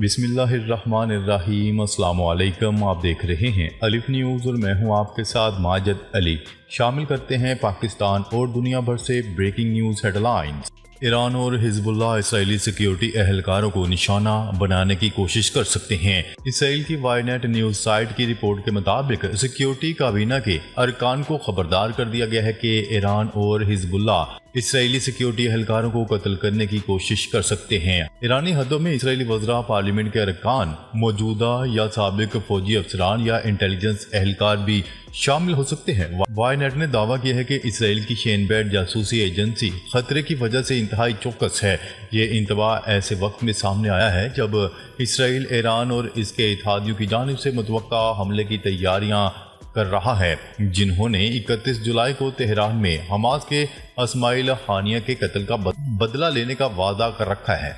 بسم اللہ الرحمن الرحیم۔ السلام علیکم، آپ دیکھ رہے ہیں الف نیوز اور میں ہوں آپ کے ساتھ ماجد علی۔ شامل کرتے ہیں پاکستان اور دنیا بھر سے breaking news headlines. Iran اور حزب اللہ اسرائیلی سیکیورٹی اہلکاروں کو نشانہ بنانے کی کوشش کر سکتے ہیں۔ اسرائیل کی وائی نیٹ نیوز سائٹ کی رپورٹ کے مطابق سیکیورٹی کابینہ کے ارکان کو خبردار کر دیا گیا ہے کہ ایران اور حزب اللہ اسرائیلی سیکیورٹی اہلکاروں کو قتل کرنے کی کوشش کر سکتے ہیں۔ ایرانی حدوں میں اسرائیلی وزراء پارلیمنٹ کے ارکان موجودہ یا سابق فوجی افسران یا انٹیلیجنس اہلکار بھی شامل ہو سکتے ہیں۔ وائی نیٹ نے دعویٰ کیا ہے کہ اسرائیل کی شین بیٹ جاسوسی ایجنسی خطرے کی وجہ سے انتہائی چوکس ہے۔ یہ انتباہ ایسے وقت میں سامنے آیا ہے جب اسرائیل ایران اور اس کے اتحادیوں کی جانب سے متوقع حملے کی تیاریاں کر رہا ہے، جنہوں نے 31 جولائی کو تہران میں حماس کے اسماعیل ہانیہ کے قتل کا بدلہ لینے کا وعدہ کر رکھا ہے۔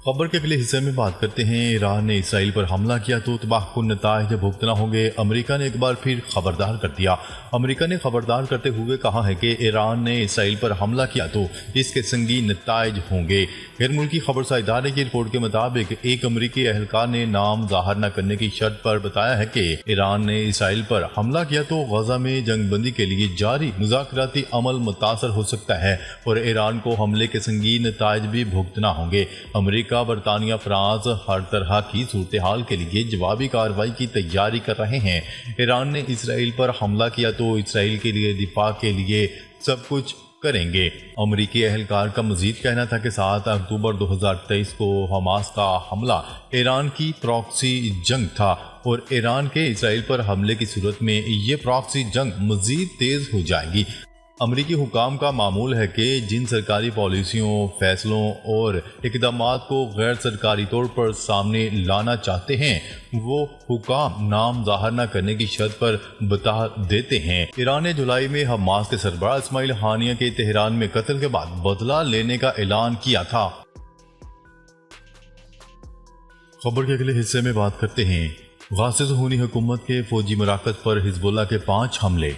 خبر کے اگلے حصے میں بات کرتے ہیں۔ ایران نے اسرائیل پر حملہ کیا تو تباہ کن نتائج بھگتنا ہوں گے، امریکہ نے ایک بار پھر خبردار کر دیا۔ امریکہ نے خبردار کرتے ہوئے کہا ہے کہ ایران نے اسرائیل پر حملہ کیا تو اس کے سنگین نتائج ہوں گے۔ غیر ملکی خبرساں ادارے کی رپورٹ کے مطابق ایک امریکی اہلکار نے نام ظاہر نہ کرنے کی شرط پر بتایا ہے کہ ایران نے اسرائیل پر حملہ کیا تو غزہ میں جنگ بندی کے لیے جاری مذاکراتی عمل متاثر ہو سکتا ہے اور ایران کو حملے کے سنگین نتائج بھی بھگتنا ہوں گے۔ امریکہ، برطانیہ، فرانس ہر طرح کی صورتحال کے لیے جوابی کارروائی کی تیاری کر رہے ہیں۔ ایران نے اسرائیل پر حملہ کیا تو اسرائیل کے لیے دفاع کے لیے سب کچھ کریں گے۔ امریکی اہلکار کا مزید کہنا تھا کہ 7 اکتوبر 2023 کو حماس کا حملہ ایران کی پراکسی جنگ تھا اور ایران کے اسرائیل پر حملے کی صورت میں یہ پراکسی جنگ مزید تیز ہو جائے گی۔ امریکی حکام کا معمول ہے کہ جن سرکاری پالیسیوں، فیصلوں اور اقدامات کو غیر سرکاری طور پر سامنے لانا چاہتے ہیں وہ حکام نام ظاہر نہ کرنے کی شرط پر بتا دیتے ہیں۔ ایران نے جولائی میں حماس کے سربراہ اسماعیل ہانیہ کے تہران میں قتل کے بعد بدلہ لینے کا اعلان کیا تھا۔ خبر کے اگلے حصے میں بات کرتے ہیں۔ غازی صہیونی حکومت کے فوجی مراکز پر حزب اللہ کے 5 حملے۔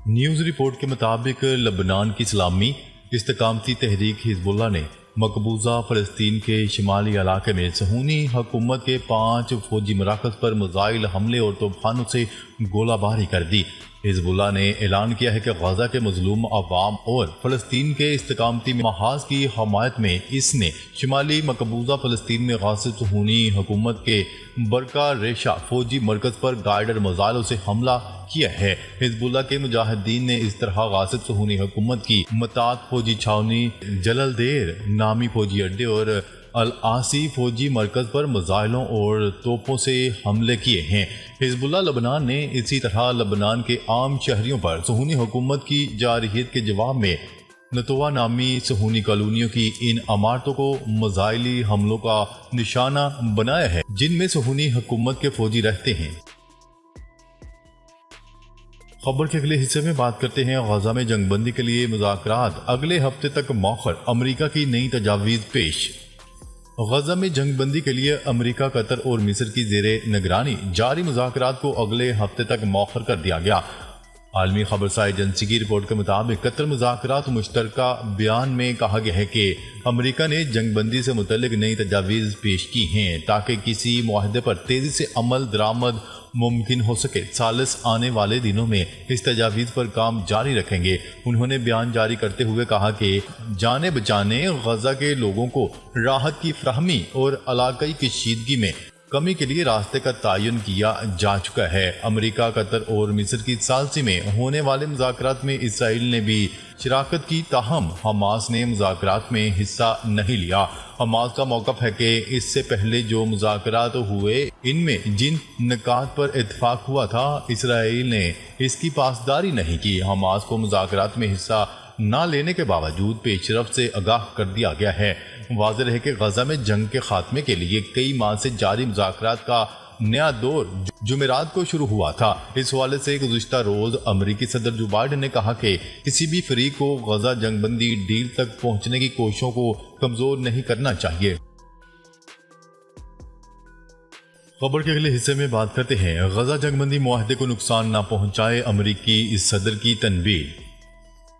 نیوز رپورٹ کے مطابق لبنان کی اسلامی استقامتی تحریک حزب اللہ نے مقبوضہ فلسطین کے شمالی علاقے میں صہیونی حکومت کے 5 فوجی مراکز پر میزائل حملے اور توپخانوں سے گولہ باری کر دی۔ حزب اللہ نے اعلان کیا ہے کہ غزہ کے مظلوم عوام اور فلسطین کے استقامتی محاذ کی حمایت میں اس نے شمالی مقبوضہ فلسطین میں غازی صہیونی حکومت کے برقہ ریشہ فوجی مرکز پر گائیڈر میزائلوں سے حملہ کیا ہے۔ حزب اللہ کے مجاہدین نے اس طرح غازی صہیونی حکومت کی متعدد فوجی چھاونی، جلل دیر نامی فوجی اڈے اور العاصی فوجی مرکز پر میزائلوں اور توپوں سے حملے کیے ہیں۔ حزب اللہ لبنان نے اسی طرح لبنان کے عام شہریوں پر صہیونی حکومت کی جارحیت کے جواب میں نتوا نامی صہیونی کالونیوں کی ان عمارتوں کو میزائلی حملوں کا نشانہ بنایا ہے جن میں صہیونی حکومت کے فوجی رہتے ہیں۔ خبر کے اگلے حصے میں بات کرتے ہیں۔ غزہ میں جنگ بندی کے لیے مذاکرات اگلے ہفتے تک مؤخر، امریکہ کی نئی تجاویز پیش۔ غزہ میں جنگ بندی کے لیے امریکہ، قطر اور مصر کی زیر نگرانی جاری مذاکرات کو اگلے ہفتے تک مؤخر کر دیا گیا۔ عالمی خبرساں ایجنسی کی رپورٹ کے مطابق قطر مذاکرات مشترکہ بیان میں کہا گیا ہے کہ امریکہ نے جنگ بندی سے متعلق نئی تجاویز پیش کی ہیں تاکہ کسی معاہدے پر تیزی سے عمل درآمد ممکن ہو سکے۔ ثالث آنے والے دنوں میں اس تجاویز پر کام جاری رکھیں گے۔ انہوں نے بیان جاری کرتے ہوئے کہا کہ جانے بچانے، غزہ کے لوگوں کو راحت کی فراہمی اور علاقائی کشیدگی میں کمی کے لیے راستے کا تعین کیا جا چکا ہے۔ امریکہ، قطر اور مصر کی ثالثی میں ہونے والے مذاکرات میں اسرائیل نے بھی شراکت کی، تاہم حماس نے مذاکرات میں حصہ نہیں لیا۔ حماس کا موقف ہے کہ اس سے پہلے جو مذاکرات ہوئے ان میں جن نکات پر اتفاق ہوا تھا اسرائیل نے اس کی پاسداری نہیں کی۔ حماس کو مذاکرات میں حصہ نہ لینے کے باوجود پیش رفت سے آگاہ کر دیا گیا ہے۔ واضح ہے کہ غزہ میں جنگ کے خاتمے کے لیے کئی ماہ سے جاری مذاکرات کا نیا دور جمعرات کو شروع ہوا تھا۔ اس حوالے سے گزشتہ روز امریکی صدر جو بائیڈن نے کہا کہ کسی بھی فریق کو غزہ جنگ بندی ڈیل تک پہنچنے کی کوششوں کو کمزور نہیں کرنا چاہیے۔ خبر کے اگلے حصے میں بات کرتے ہیں۔ غزہ جنگ بندی معاہدے کو نقصان نہ پہنچائے، امریکی صدر کی تنبیہ۔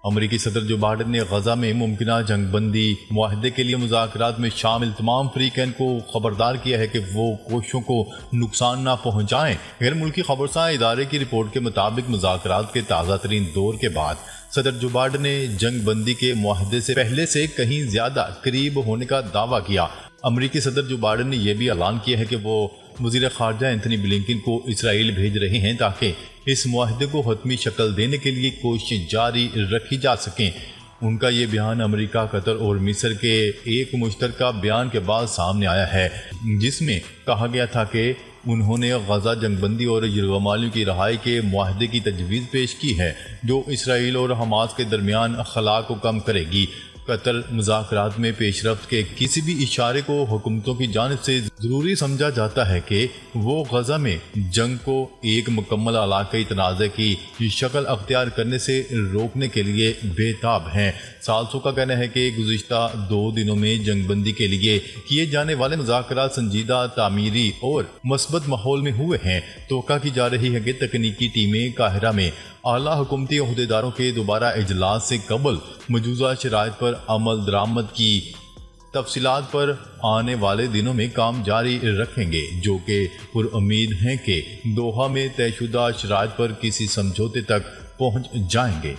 امریکی صدر جو بائیڈن نے غزہ میں ممکنہ جنگ بندی معاہدے کے لیے مذاکرات میں شامل تمام فریقین کو خبردار کیا ہے کہ وہ کوششوں کو نقصان نہ پہنچائیں۔ غیر ملکی خبرساں ادارے کی رپورٹ کے مطابق مذاکرات کے تازہ ترین دور کے بعد صدر جو بائیڈن نے جنگ بندی کے معاہدے سے پہلے سے کہیں زیادہ قریب ہونے کا دعویٰ کیا۔ امریکی صدر جو بائیڈن نے یہ بھی اعلان کیا ہے کہ وہ وزیر خارجہ اینتھنی بلنکن کو اسرائیل بھیج رہے ہیں تاکہ اس معاہدے کو حتمی شکل دینے کے لیے کوششیں جاری رکھی جا سکیں۔ ان کا یہ بیان امریکہ، قطر اور مصر کے ایک مشترکہ بیان کے بعد سامنے آیا ہے، جس میں کہا گیا تھا کہ انہوں نے غزہ جنگ بندی اور یرغمالیوں کی رہائی کے معاہدے کی تجویز پیش کی ہے جو اسرائیل اور حماس کے درمیان خلا کو کم کرے گی۔ قطر مذاکرات میں پیش رفت کے کسی بھی اشارے کو حکومتوں کی جانب سے ضروری سمجھا جاتا ہے کہ وہ غزہ میں جنگ کو ایک مکمل علاقائی تنازع کی شکل اختیار کرنے سے روکنے کے لیے بے تاب ہیں۔ سالسوں کا کہنا ہے کہ گزشتہ 2 دنوں میں جنگ بندی کے لیے کیے جانے والے مذاکرات سنجیدہ تعمیری اور مثبت ماحول میں ہوئے ہیں۔ توقع کی جا رہی ہے کہ تکنیکی ٹیمیں قاہرہ میں اعلیٰ حکومتی عہدیداروں کے دوبارہ اجلاس سے قبل مجوزہ شرائط پر عمل درآمد کی تفصیلات پر آنے والے دنوں میں کام جاری رکھیں گے، جو کہ پرامید ہیں کہ دوحہ میں طے شدہ شرائط پر کسی سمجھوتے تک پہنچ جائیں گے۔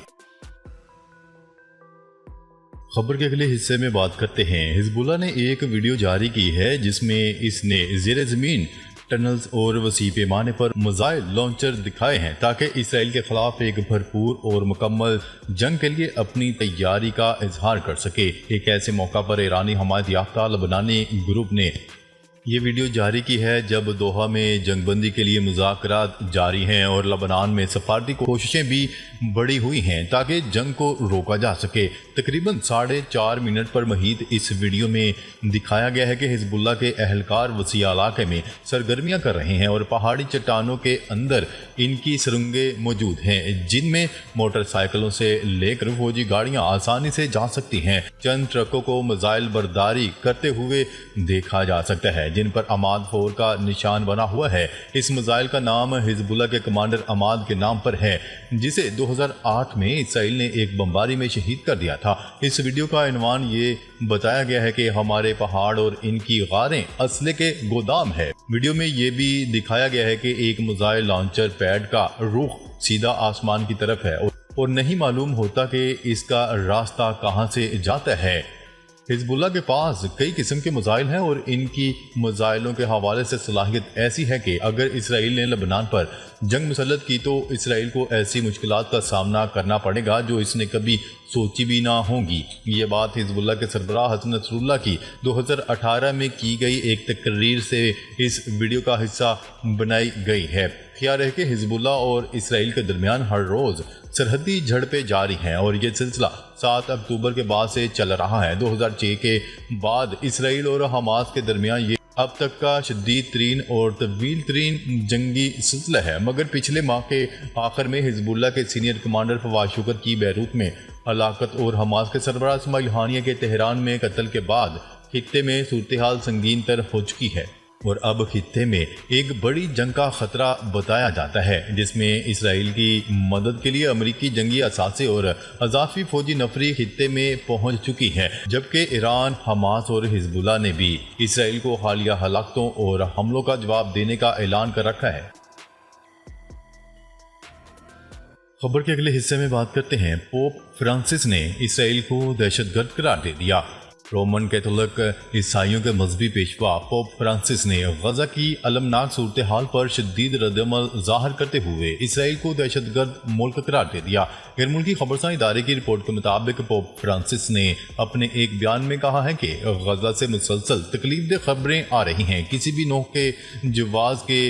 خبر کے اگلے حصے میں بات کرتے ہیں۔ حزب اللہ نے ایک ویڈیو جاری کی ہے جس میں اس نے زیر زمین ٹنلز اور وسیع پیمانے پر میزائل لانچر دکھائے ہیں تاکہ اسرائیل کے خلاف ایک بھرپور اور مکمل جنگ کے لیے اپنی تیاری کا اظہار کر سکے۔ ایک ایسے موقع پر ایرانی حمایت یافتہ لبنانی گروپ نے یہ ویڈیو جاری کی ہے جب دوحہ میں جنگ بندی کے لیے مذاکرات جاری ہیں اور لبنان میں سفارتی کوششیں بھی بڑھی ہوئی ہیں تاکہ جنگ کو روکا جا سکے۔ تقریباً 4.5 منٹ پر محیط اس ویڈیو میں دکھایا گیا ہے کہ حزب اللہ کے اہلکار وسیع علاقے میں سرگرمیاں کر رہے ہیں اور پہاڑی چٹانوں کے اندر ان کی سرنگیں موجود ہیں جن میں موٹر سائیکلوں سے لے کر فوجی گاڑیاں آسانی سے جا سکتی ہیں۔ چند ٹرکوں کو میزائل برداری کرتے ہوئے دیکھا جا سکتا ہے جن پر عماد 4 کا نشان بنا ہوا ہے۔ اس میزائل کا نام حزب اللہ کے کمانڈر عماد کے نام پر ہے جسے 2008 میں اسرائیل نے ایک بمباری میں شہید کر دیا تھا۔ اس ویڈیو کا عنوان یہ بتایا گیا ہے کہ ہمارے پہاڑ اور ان کی غاریں اسلحے کے گودام ہے۔ ویڈیو میں یہ بھی دکھایا گیا ہے کہ ایک میزائل لانچر پیڈ کا رخ سیدھا آسمان کی طرف ہے اور نہیں معلوم ہوتا کہ اس کا راستہ کہاں سے جاتا ہے۔ حزب اللہ کے پاس کئی قسم کے میزائل ہیں اور ان کی میزائلوں کے حوالے سے صلاحیت ایسی ہے کہ اگر اسرائیل نے لبنان پر جنگ مسلط کی تو اسرائیل کو ایسی مشکلات کا سامنا کرنا پڑے گا جو اس نے کبھی سوچی بھی نہ ہوں گی۔ یہ بات حزب اللہ کے سربراہ حسن نصر اللہ کی 2018 میں کی گئی ایک تقریر سے اس ویڈیو کا حصہ بنائی گئی ہے۔ خیال ہے کہ حزب اللہ اور اسرائیل کے درمیان ہر روز سرحدی جھڑپیں جاری ہیں اور یہ سلسلہ 7 اکتوبر کے بعد سے چل رہا ہے۔ 2006 کے بعد اسرائیل اور حماس کے درمیان یہ اب تک کا شدید ترین اور طویل ترین جنگی سلسلہ ہے، مگر پچھلے ماہ کے آخر میں حزب اللہ کے سینئر کمانڈر فواد شکر کی بیروت میں ہلاکت اور حماس کے سربراہ اسماعیل ہانیہ کے تہران میں قتل کے بعد خطے میں صورتحال سنگین تر ہو چکی ہے اور اب خطے میں ایک بڑی جنگ کا خطرہ بتایا جاتا ہے جس میں اسرائیل کی مدد کے لیے امریکی جنگی اثاثے اور اضافی فوجی نفری خطے میں پہنچ چکی ہے، جبکہ ایران، حماس اور حزب اللہ نے بھی اسرائیل کو حالیہ ہلاکتوں اور حملوں کا جواب دینے کا اعلان کر رکھا ہے۔ خبر کے اگلے حصے میں بات کرتے ہیں۔ پوپ فرانسس نے اسرائیل کو دہشت گرد قرار دے دیا۔ رومن کیتھولک عیسائیوں کے مذہبی پیشوا پوپ فرانسس نے غزہ کی المناک صورتحال پر شدید ردعمل ظاہر کرتے ہوئے اسرائیل کو دہشت گرد ملک قرار دے دیا۔ غیر ملکی خبرساں ادارے کی رپورٹ کے مطابق پوپ فرانسس نے اپنے ایک بیان میں کہا ہے کہ غزہ سے مسلسل تکلیف دہ خبریں آ رہی ہیں، کسی بھی نوع کے جواز کے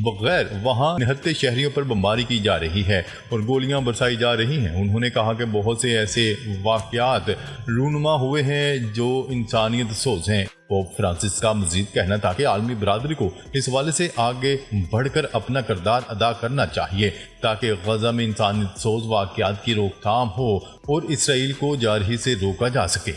بغیر وہاں نہتے شہریوں پر بمباری کی جا رہی ہے اور گولیاں برسائی جا رہی ہیں۔ انہوں نے کہا کہ بہت سے ایسے واقعات رونما ہوئے ہیں جو انسانیت سوز ہیں۔ پوپ فرانسس کا مزید کہنا تھا کہ عالمی برادری کو اس حوالے سے آگے بڑھ کر اپنا کردار ادا کرنا چاہیے تاکہ غزہ میں انسانیت سوز واقعات کی روک تھام ہو اور اسرائیل کو جارحی سے روکا جا سکے۔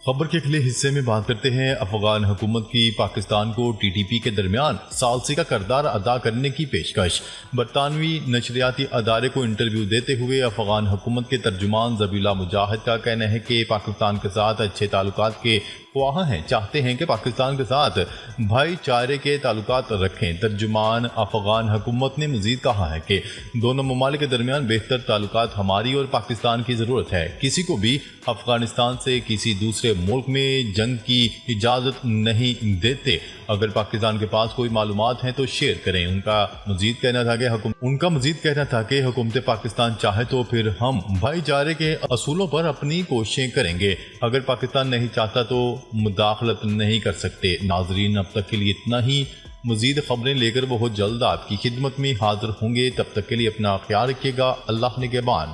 خبر کے اگلے حصے میں بات کرتے ہیں افغان حکومت کی پاکستان کو ٹی ٹی پی کے درمیان ثالثی کا کردار ادا کرنے کی پیشکش۔ برطانوی نشریاتی ادارے کو انٹرویو دیتے ہوئے افغان حکومت کے ترجمان ذبیح اللہ مجاہد کا کہنا ہے کہ پاکستان کے ساتھ اچھے تعلقات کے خواہاں ہیں، چاہتے ہیں کہ پاکستان کے ساتھ بھائی چارے کے تعلقات رکھیں۔ ترجمان افغان حکومت نے مزید کہا ہے کہ دونوں ممالک کے درمیان بہتر تعلقات ہماری اور پاکستان کی ضرورت ہے، کسی کو بھی افغانستان سے کسی دوسرے ملک میں جنگ کی اجازت نہیں دیتے، اگر پاکستان کے پاس کوئی معلومات ہیں تو شیئر کریں۔ ان کا مزید کہنا تھا کہ حکومت پاکستان چاہے تو پھر ہم بھائی چارے کے اصولوں پر اپنی کوششیں کریں گے، اگر پاکستان نہیں چاہتا تو مداخلت نہیں کر سکتے۔ ناظرین، اب تک کے لیے اتنا ہی، مزید خبریں لے کر بہت جلد آپ کی خدمت میں حاضر ہوں گے، تب تک کے لیے اپنا خیال رکھیے گا۔ اللہ نگہبان۔